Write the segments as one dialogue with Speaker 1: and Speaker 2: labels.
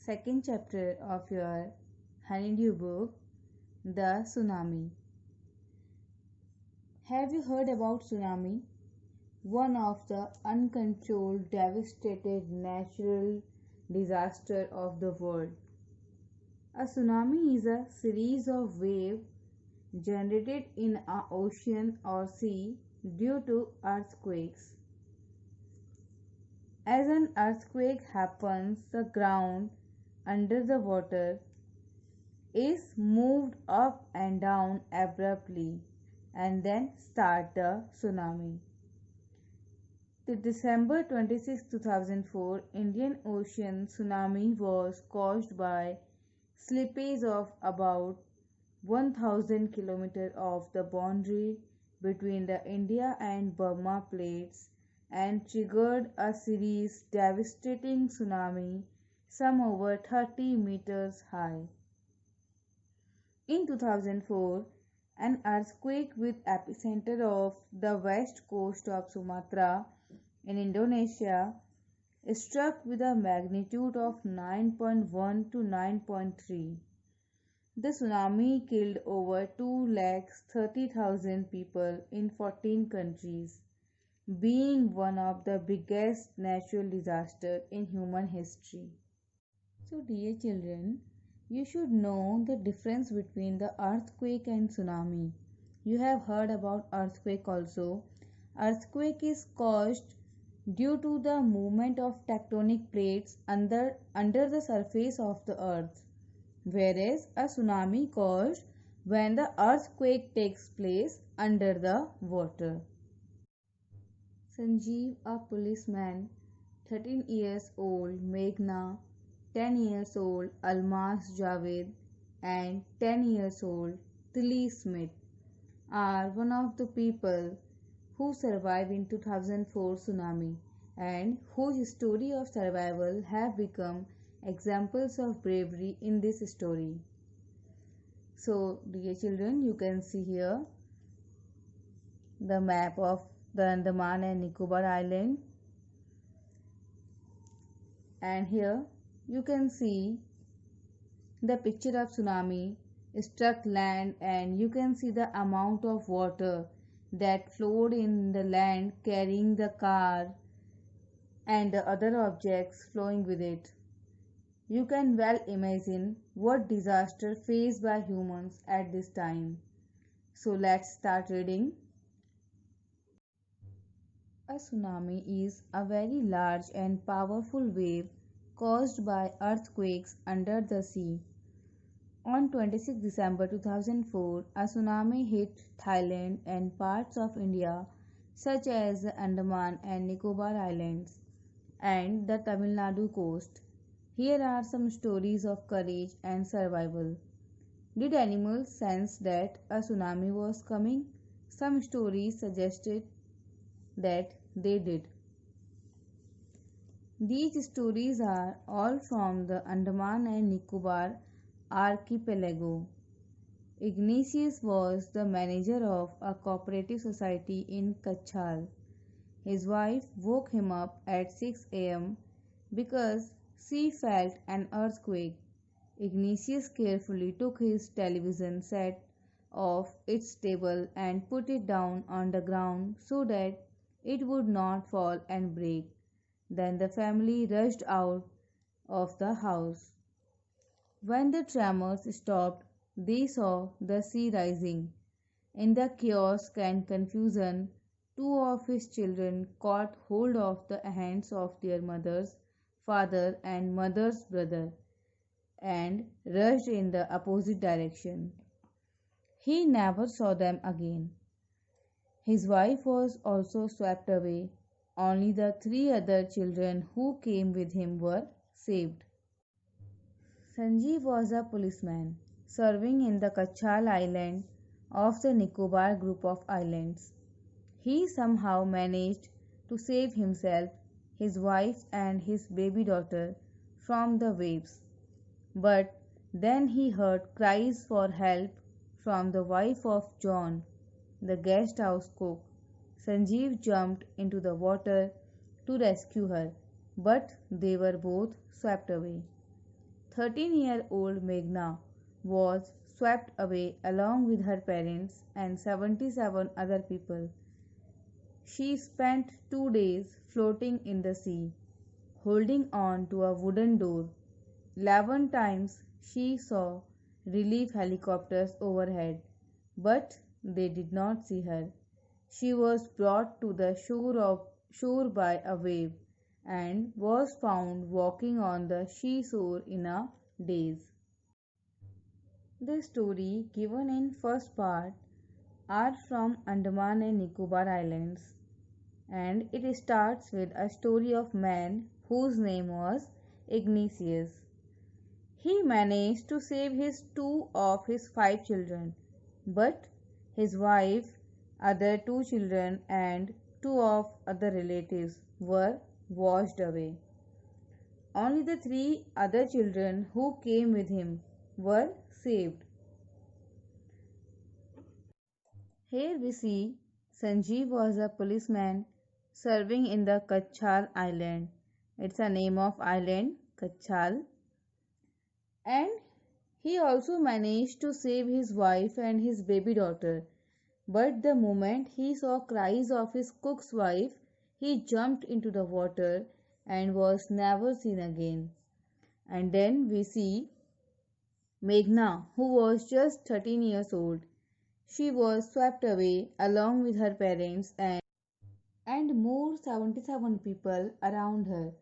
Speaker 1: second chapter of your Honeydew book, The Tsunami. Have you heard about tsunami? One of the uncontrolled, devastated natural disaster of the world. A tsunami is a series of waves generated in an ocean or sea due to earthquakes. As an earthquake happens, the ground under the water is moved up and down abruptly and then start the tsunami. The December 26, 2004 Indian Ocean tsunami was caused by slippage of about 1000 km of the boundary between the India and Burma plates and triggered a series devastating tsunami, some over 30 meters high. In 2004, an earthquake with epicenter of the west coast of Sumatra in Indonesia struck with a magnitude of 9.1 to 9.3. The tsunami killed over 230,000 people in 14 countries, being one of the biggest natural disasters in human history. So, dear children, you should know the difference between the earthquake and tsunami. You have heard about earthquake also. Earthquake is caused due to the movement of tectonic plates under the surface of the earth, whereas a tsunami caused when the earthquake takes place under the water. Sanjeev, a policeman, 13 years old, Meghna, 10 years old, Almaz Javed, and 10 years old, Tilly Smith, are one of the people who survived in 2004 tsunami and whose story of survival have become examples of bravery in this story. So, dear children, you can see here the map of the Andaman and Nicobar Island, and here you can see the picture of tsunami struck land, and you can see the amount of water that flowed in the land carrying the car and the other objects flowing with it. You can well imagine what disaster faced by humans at this time. So let's start reading. A tsunami is a very large and powerful wave caused by earthquakes under the sea. On 26 December 2004, a tsunami hit Thailand and parts of India such as the Andaman and Nicobar Islands and the Tamil Nadu coast. Here are some stories of courage and survival. Did animals sense that a tsunami was coming? Some stories suggested that they did. These stories are all from the Andaman and Nicobar archipelago. Ignatius was the manager of a cooperative society in Kachal. His wife woke him up at 6 a.m. because she felt an earthquake. Ignatius carefully took his television set off its table and put it down on the ground so that it would not fall and break. Then the family rushed out of the house. When the tremors stopped, they saw the sea rising. In the chaos and confusion, two of his children caught hold of the hands of their mother's father and mother's brother and rushed in the opposite direction. He never saw them again. His wife was also swept away. Only the three other children who came with him were saved. Sanjeev was a policeman serving in the Kachal Island of the Nicobar group of islands. He somehow managed to save himself, his wife, and his baby daughter from the waves. But then he heard cries for help from the wife of John, the guest house cook. Sanjeev jumped into the water to rescue her, but they were both swept away. 13-year-old Meghna was swept away along with her parents and 77 other people. She spent 2 days floating in the sea, holding on to a wooden door. 11 times she saw relief helicopters overhead, but they did not see her. She was brought to the shore by a wave and was found walking on the seashore in a daze. The story given in first part are from Andaman and Nicobar Islands, and it starts with a story of man whose name was Ignatius. He managed to save his two of his 5 children, but his wife, other 2 children, and two of other relatives were washed away. Only the 3 other children who came with him were saved. Here we see Sanjeev was a policeman serving in the Kachal island. It's a name of island, Kachal. And he also managed to save his wife and his baby daughter. But the moment he saw cries of his cook's wife, he jumped into the water and was never seen again. And then we see Meghna, who was just 13 years old. She was swept away along with her parents and more 77 people around her.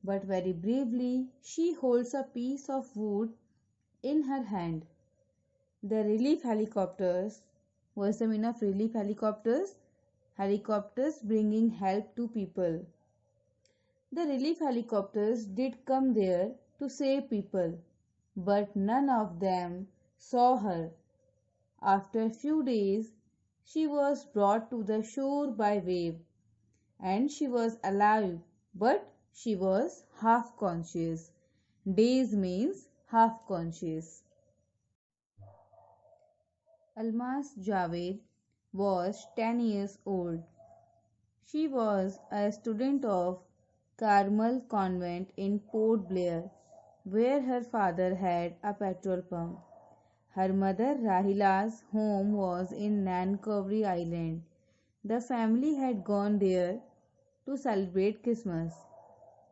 Speaker 1: But very bravely, she holds a piece of wood in her hand. The relief helicopters, what's the meaning of relief helicopters? Helicopters bringing help to people. The relief helicopters did come there to save people, but none of them saw her. After a few days, she was brought to the shore by wave, and she was alive, but she was half conscious. Days means half conscious. Almas Javed was 10 years old. She was a student of Carmel Convent in Port Blair, where her father had a petrol pump. Her mother Rahila's home was in Nancowry Island. The family had gone there to celebrate Christmas.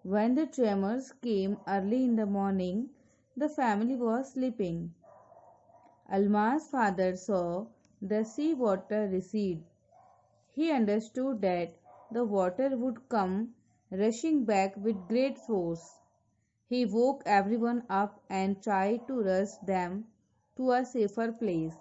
Speaker 1: When the tremors came early in the morning, the family was sleeping. Alma's father saw the sea water recede. He understood that the water would come rushing back with great force. He woke everyone up and tried to rush them to a safer place.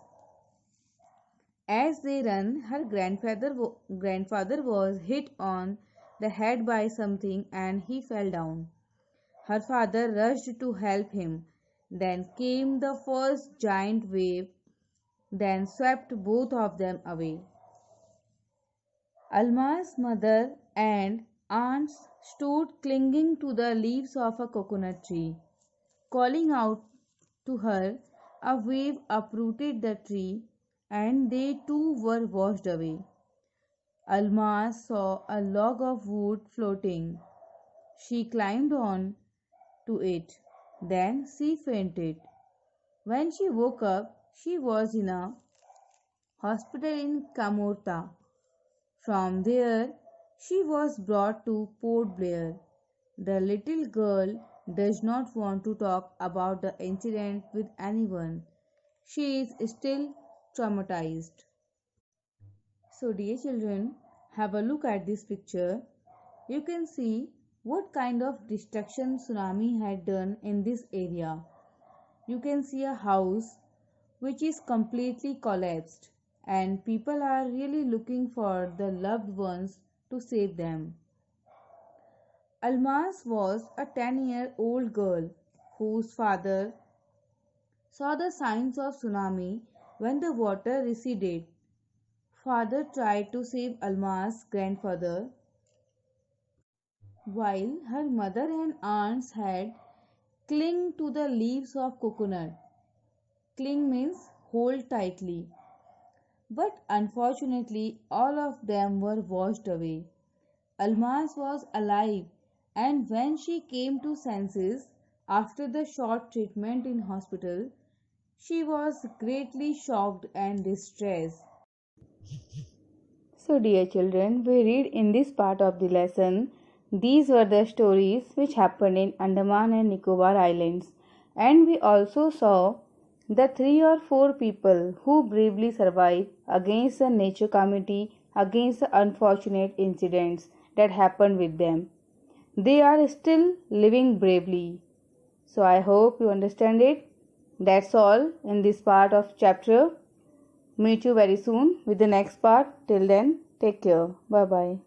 Speaker 1: As they ran, her grandfather was hit on the head by something and he fell down. Her father rushed to help him. Then came the first giant wave, then swept both of them away. Alma's mother and aunts stood clinging to the leaves of a coconut tree. Calling out to her, a wave uprooted the tree and they too were washed away. Alma saw a log of wood floating. She climbed on to it. Then she fainted. When she woke up, she was in a hospital in Kamorta. From there, she was brought to Port Blair. The little girl does not want to talk about the incident with anyone. She is still traumatized. So, dear children, have a look at this picture. You can see what kind of destruction tsunami had done in this area. You can see a house which is completely collapsed, and people are really looking for the loved ones to save them. Almas was a 10-year-old girl whose father saw the signs of tsunami when the water receded. Father tried to save Alma's grandfather while her mother and aunts had clung to the leaves of coconut. Cling means hold tightly. But unfortunately, all of them were washed away. Almas was alive, and when she came to senses After the short treatment in hospital, she was greatly shocked and distressed. So, dear children, we read in this part of the lesson, these were the stories which happened in Andaman and Nicobar Islands, and we also saw the 3 or 4 people who bravely survived against the nature calamity, against the unfortunate incidents that happened with them. They are still living bravely. So, I hope you understand it. That's all in this part of chapter. Meet you very soon with the next part. Till then, take care. Bye bye.